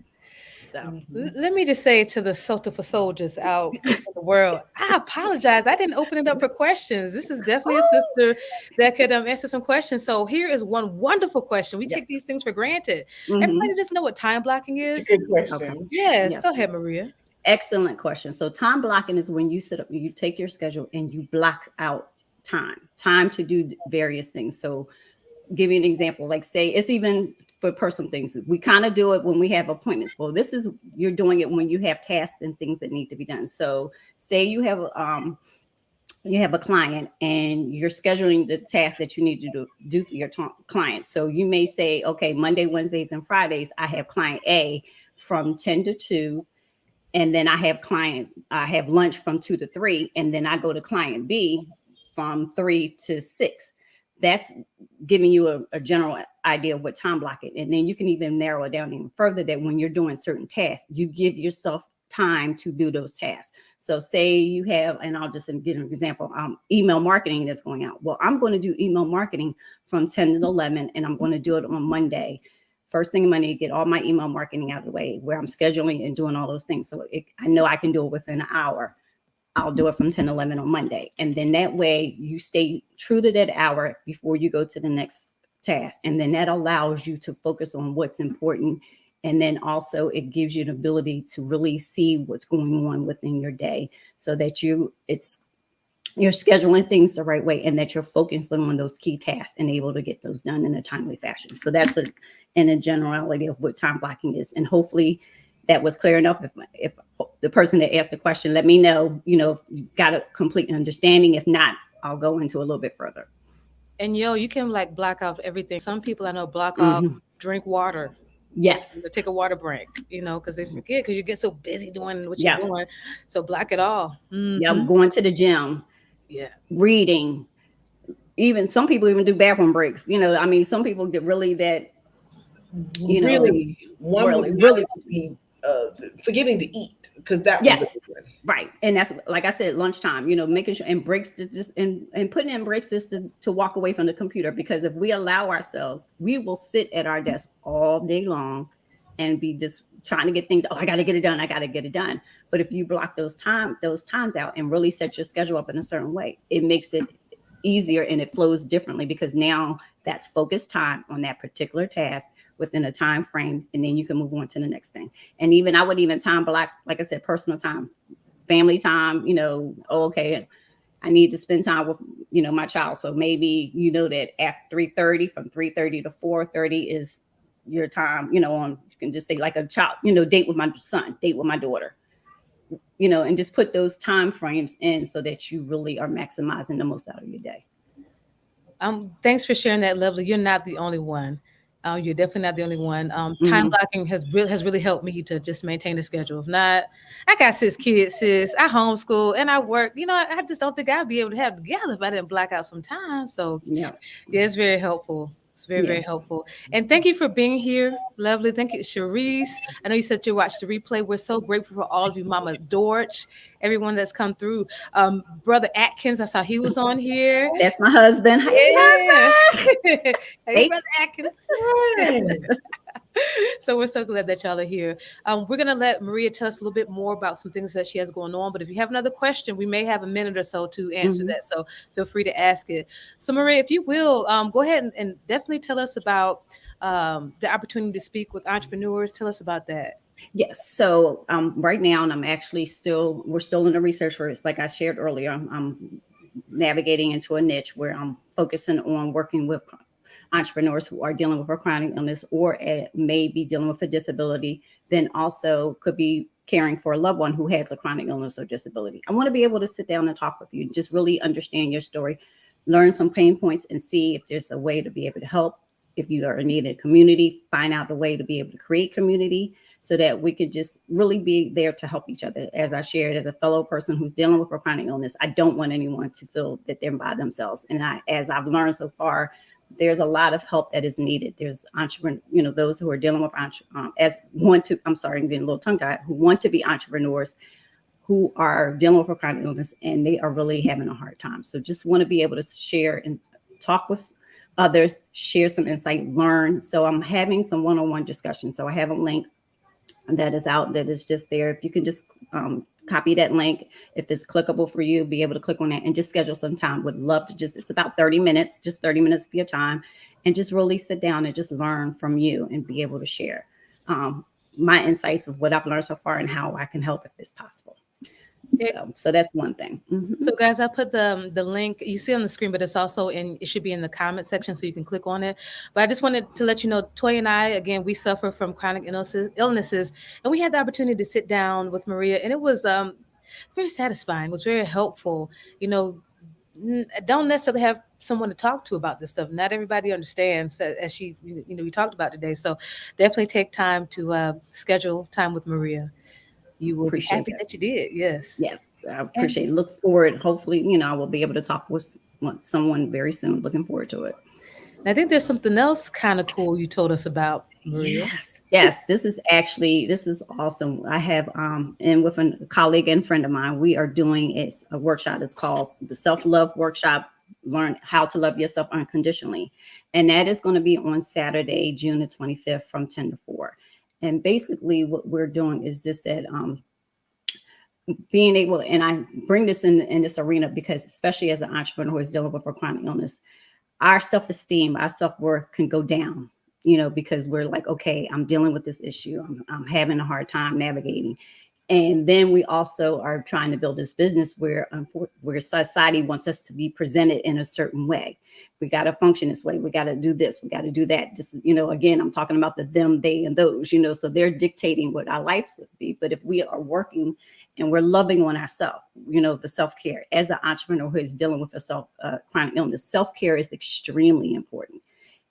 So let me just say to the Soultiful soldiers out in the world, I apologize. I didn't open it up for questions. This is definitely a sister that could answer some questions. So here is one wonderful question. We take these things for granted. Everybody doesn't know what time blocking is. It's a good question. Okay. Yes. Go ahead, Maria. Excellent question. So time blocking is when you sit up, you take your schedule and you block out time to do various things. So give you an example, like say it's even for personal things. We kind of do it when we have appointments. Well, you're doing it when you have tasks and things that need to be done. So say you have a client and you're scheduling the tasks that you need to do for your client. So you may say, okay, Monday, Wednesdays, and Fridays, I have client A from 10 to 2. and then I have lunch from 2 to 3, and then I go to client B from 3 to 6. That's giving you a general idea of what time block it. And then you can even narrow it down even further, that when you're doing certain tasks, you give yourself time to do those tasks. So say you have, and I'll just give an example, email marketing that's going out. Well, I'm going to do email marketing from 10 to 11, and I'm going to do it on Monday. First thing in Monday, get all my email marketing out of the way, where I'm scheduling and doing all those things. So I know I can do it within an hour. I'll do it from 10 to 11 on Monday. And then that way you stay true to that hour before you go to the next task. And then that allows you to focus on what's important. And then also it gives you the ability to really see what's going on within your day, so that you're scheduling things the right way, and that you're focusing on those key tasks and able to get those done in a timely fashion. So that's in a generality of what time blocking is. And hopefully that was clear enough. If the person that asked the question, let me know, you got a complete understanding. If not, I'll go into a little bit further. And you can like block out everything. Some people I know block off, drink water. Yes. Take a water break, because they forget, because you get so busy doing what you're doing. So block it all. Yeah, going to the gym. Yeah. Reading. Even some people even do bathroom breaks. Some people get really that, really be forgetting to eat, because that was right. And that's, like I said, lunchtime, making sure, and breaks to just and putting in breaks is to walk away from the computer, because if we allow ourselves, we will sit at our desk all day long and be just trying to get things. Oh, I got to get it done. I got to get it done. But if you block those times out and really set your schedule up in a certain way, it makes it easier and it flows differently, because now that's focused time on that particular task within a time frame, and then you can move on to the next thing. And even I would even time block, like I said, personal time, family time. Okay, I need to spend time with my child, so maybe that after 3:30, from 3:30 to 4:30 is your time. On, you can just say like a child, date with my son, date with my daughter, and just put those time frames in so that you really are maximizing the most out of your day. Thanks for sharing that, Lovely. You're not the only one. You're definitely not the only one. Time blocking has really helped me to just maintain the schedule. If not, I got 6 kids, sis. I homeschool and I work. I just don't think I'd be able to have it together if I didn't block out some time. So yeah, it's very helpful. It's very, very helpful. And thank you for being here, Lovely. Thank you, Sharice. I know you said you watched the replay. We're so grateful for all of you, Mama Dorch, everyone that's come through. Brother Atkins, I saw he was on here. That's my husband. Hey, husband. Hey, Brother Atkins. So we're so glad that y'all are here. We're going to let Maria tell us a little bit more about some things that she has going on. But if you have another question, we may have a minute or so to answer that. So feel free to ask it. So Maria, if you will, go ahead and definitely tell us about the opportunity to speak with entrepreneurs. Tell us about that. Yes. So right now, and we're still in the research phase. Like I shared earlier, I'm navigating into a niche where I'm focusing on working with entrepreneurs who are dealing with a chronic illness, or may be dealing with a disability, then also could be caring for a loved one who has a chronic illness or disability. I want to be able to sit down and talk with you, just really understand your story, learn some pain points, and see if there's a way to be able to help. If you are in need of community, find out the way to be able to create community so that we could just really be there to help each other. As I shared, as a fellow person who's dealing with a chronic illness, I don't want anyone to feel that they're by themselves. And as I've learned so far, there's a lot of help that is needed. There's entrepreneurs, those who are dealing with I'm getting a little tongue-tied, who want to be entrepreneurs, who are dealing with a chronic illness, and they are really having a hard time. So just want to be able to share and talk with others, share some insight, learn. So I'm having some one-on-one discussions. So I have a link that is out that is just there. If you can just copy that link, if it's clickable for you, be able to click on that and just schedule some time. Would love to it's about 30 minutes, just 30 minutes of your time, and just really sit down and just learn from you and be able to share my insights of what I've learned so far and how I can help if it's possible. So that's one thing. So guys, I put the link you see on the screen, but it should be in the comment section, so you can click on it. But I just wanted to let you know, Toya and I, again, we suffer from chronic illnesses, and we had the opportunity to sit down with Maria, and it was very satisfying. It was very helpful. Don't necessarily have someone to talk to about this stuff. Not everybody understands, as we talked about today. So definitely take time to schedule time with Maria. You will be Appreciate happy that. that you did. Yes. Yes, I appreciate it. Look forward. Hopefully, I will be able to talk with someone very soon. Looking forward to it. I think there's something else kind of cool you told us about, Maria. Yes. This is awesome. I have and with a colleague and friend of mine, we are doing a workshop. It's called the Self-Love Workshop. Learn how to love yourself unconditionally, and that is going to be on Saturday, June the 25th, from 10 to 4. And basically, what we're doing is just that being able, and I bring this in this arena because, especially as an entrepreneur who is dealing with a chronic illness, our self-esteem, our self-worth can go down, because we're like, okay, I'm dealing with this issue. I'm having a hard time navigating. And then we also are trying to build this business where society wants us to be presented in a certain way. We got to function this way. We got to do this. We got to do that. Just, again, I'm talking about the them, they, and those, so they're dictating what our lives would be. But if we are working and we're loving on ourselves, the self-care, as an entrepreneur who is dealing with a chronic illness, self-care is extremely important.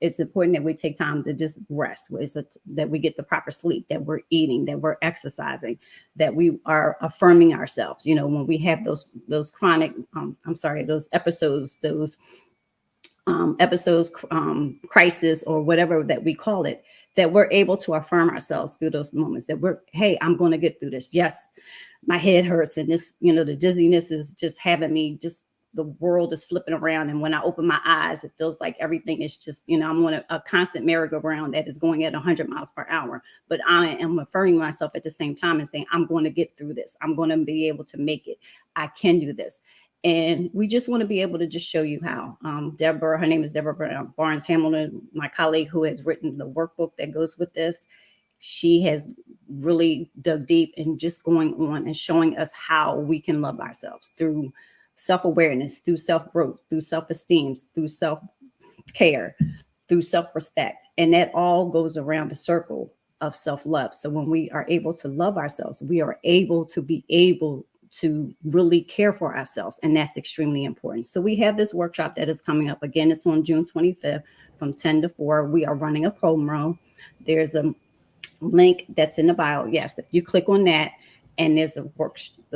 It's important that we take time to just rest, that we get the proper sleep, that we're eating, that we're exercising, that we are affirming ourselves. When we have those chronic, those episodes, crisis, or whatever that we call it, that we're able to affirm ourselves through those moments, that hey, I'm going to get through this. Yes, my head hurts, and this, the dizziness is just having me the world is flipping around. And when I open my eyes, it feels like everything is just, I'm on a constant merry-go-round that is going at 100 miles per hour. But I am affirming myself at the same time and saying, I'm going to get through this. I'm going to be able to make it. I can do this. And we just want to be able to just show you how. Deborah, her name is Deborah Barnes Hamilton, my colleague who has written the workbook that goes with this. She has really dug deep and just going on and showing us how we can love ourselves through self-awareness, through self-growth, through self-esteem, through self-care, through self-respect. And that all goes around the circle of self-love. So when we are able to love ourselves, we are able to really care for ourselves. And that's extremely important. So we have this workshop that is coming up. Again, it's on June 25th from 10 to 4. We are running a promo. There's a link that's in the bio. Yes, if you click on that, and there's the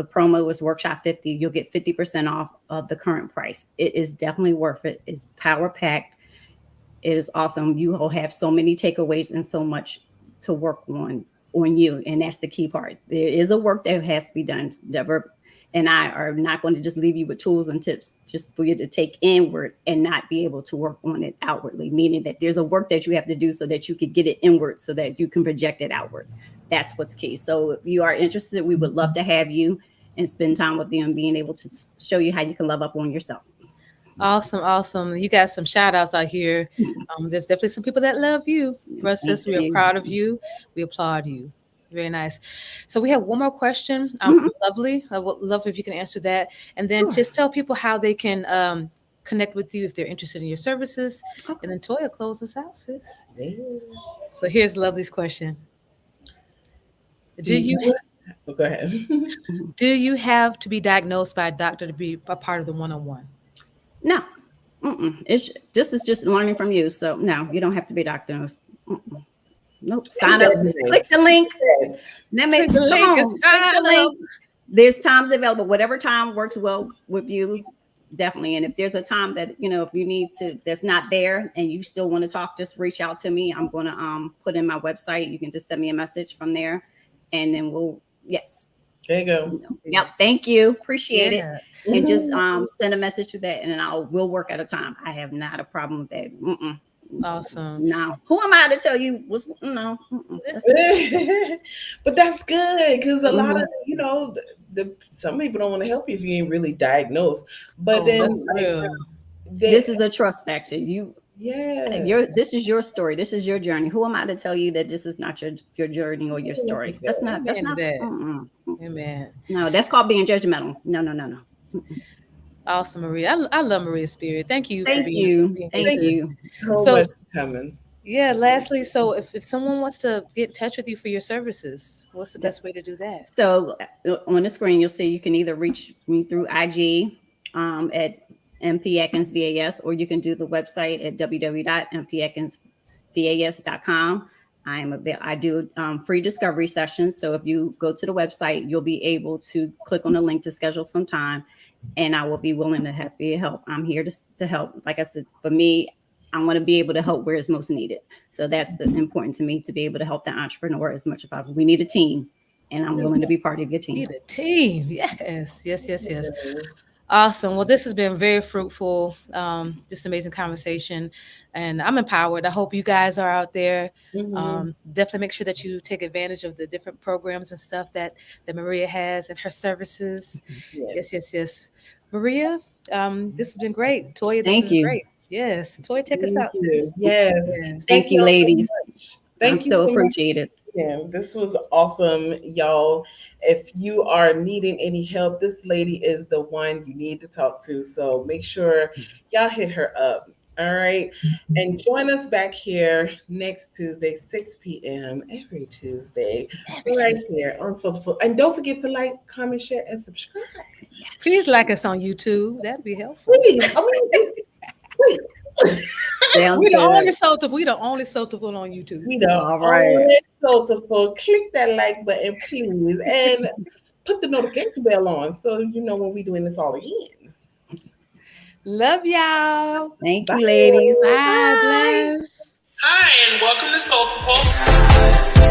promo is workshop 50, you'll get 50% off of the current price. It is definitely worth it. It's power packed. It is awesome. You will have so many takeaways and so much to work on you. And that's the key part. There is a work that has to be done. Deborah and I are not going to just leave you with tools and tips just for you to take inward and not be able to work on it outwardly, meaning that there's a work that you have to do so that you could get it inward so that you can project it outward. That's what's key. So if you are interested, we would love to have you and spend time with you and being able to show you how you can love up on yourself. Awesome. You got some shout outs out here. There's definitely some people that love you. Sis, we are proud of you. We applaud you. Very nice. So we have one more question. Lovely. I would love if you can answer that. And then just tell people how they can connect with you if they're interested in your services. Okay. And then Toya, close us out, sis. So here's Lovely's question. Go ahead. Do you have to be diagnosed by a doctor to be a part of the one-on-one? No. This is just learning from you. So no, you don't have to be diagnosed. Nope. Sign up. Click the link. Click the link. There's times available. Whatever time works well with you, definitely. And if there's a time that if you need to, that's not there, and you still want to talk, just reach out to me. I'm going to put in my website. You can just send me a message from there, and then There you go. Yep. Thank you. Appreciate it. And just send a message to that, and then we'll work at a time. I have not a problem with that. Awesome. No. Who am I to tell you what's no? But that's good because a lot of some people don't want to help you if you ain't really diagnosed. But this is a trust factor. Yeah. This is your story. This is your journey. Who am I to tell you that this is not your journey or your story? That's not. Amen. No, that's called being judgmental. No. Awesome, Maria. I love Maria's spirit. Thank you. Thank you. So much coming. Yeah. Lastly, so if someone wants to get in touch with you for your services, what's the best way to do that? So on the screen, you'll see you can either reach me through IG at MP Atkins VAS, or you can do the website at www.mpatkinsvas.com. I do free discovery sessions. So if you go to the website, you'll be able to click on the link to schedule some time, and I will be willing to happy to help. I'm here to help. Like I said, for me, I want to be able to help where it's most needed. So that's important to me, to be able to help the entrepreneur as much as possible. We need a team, and I'm willing to be part of your team. Need a team. Yes. Awesome. Well, this has been very fruitful. Just amazing conversation, and I'm empowered. I hope you guys are out there. Definitely make sure that you take advantage of the different programs and stuff that Maria has and her services. Yes. Maria, this has been great. Toya, this has been great. Yes, Toya, take us out, sis. Yes. Thank you, ladies. So Thank you so appreciated. Yeah, this was awesome, y'all. If you are needing any help, this lady is the one you need to talk to. So make sure y'all hit her up. All right. And join us back here next Tuesday, 6 p.m. every Tuesday, right here on Soultiful. And don't forget to like, comment, share, and subscribe. Please like us on YouTube. That'd be helpful. Please. I mean, please. We the only Soultiful on YouTube. We the only Soultiful. Click that like button, please, and put the notification bell on so you know when we're doing this all again. Love y'all. Thank you, ladies. Bye. Bless. Hi, and welcome to Soultiful.